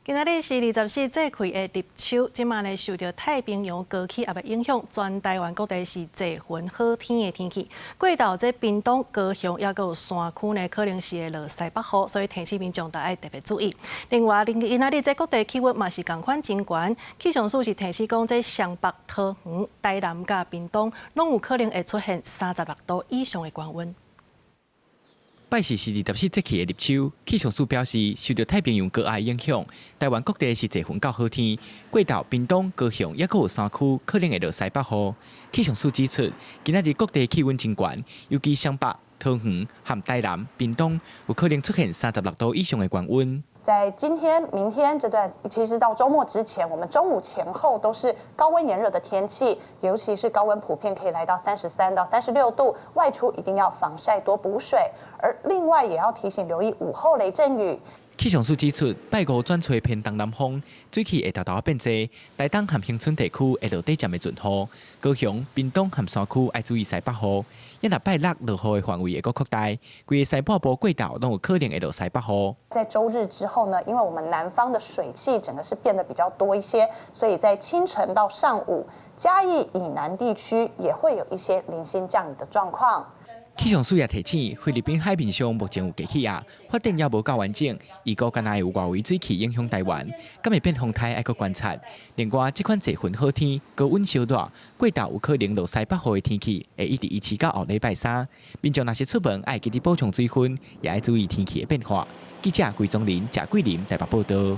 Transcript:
今仔日是24节气的立秋，即马呢受到太平洋高气压的影响，全台湾各地是侪云好天的天气。过到这屏东、高雄，也有山区呢，可能是会落西北风，所以天气民众大爱特别注意。另外，今仔日这各地气温嘛是同款真悬，气象署是提示讲，这湘北、桃园、台南甲屏东，拢有可能会出现36度以上的高温。 拜四是24节气的立秋，气象署表示，受到太平洋高压影响，台湾各地是侪云到好天。过到屏东、高雄，也有山区可能会落西北风。气象署指出，今仔日各地气温真悬，尤其湘北、桃园和台南、屏东有可能出现36度以上的高温。 在今天、明天这段，其实到周末之前，我们中午前后都是高温炎热的天气，尤其是高温普遍可以来到33到36度，外出一定要防晒多补水。而另外也要提醒留意午后雷阵雨。 气象署指出，拜五转吹偏东南风，水汽会偷变济，台东和恒春地区会落短暂的阵雨，高雄、屏东和山区要注意西北风。一若拜六落雨的范围会搁扩大，规个西半部过道拢有可能会落西北风。在周日之后呢，因为我们南方的水汽整个是变得比较多一些，所以在清晨到上午，嘉义以南地区也会有一些零星降雨的状况。 气象署也提醒，菲律宾海面上目前有低气压，发展也无够完整，预估敢若有外围水汽影响台湾，敢会变风台，爱搁观察。另外，这款侪云好天、高温烧热，过道有可能落西北风的天气，会一直维持到后礼拜三。民众若是出门，爱记得补充水分，也爱注意天气的变化。记者桂宗林、贾桂林台北报道。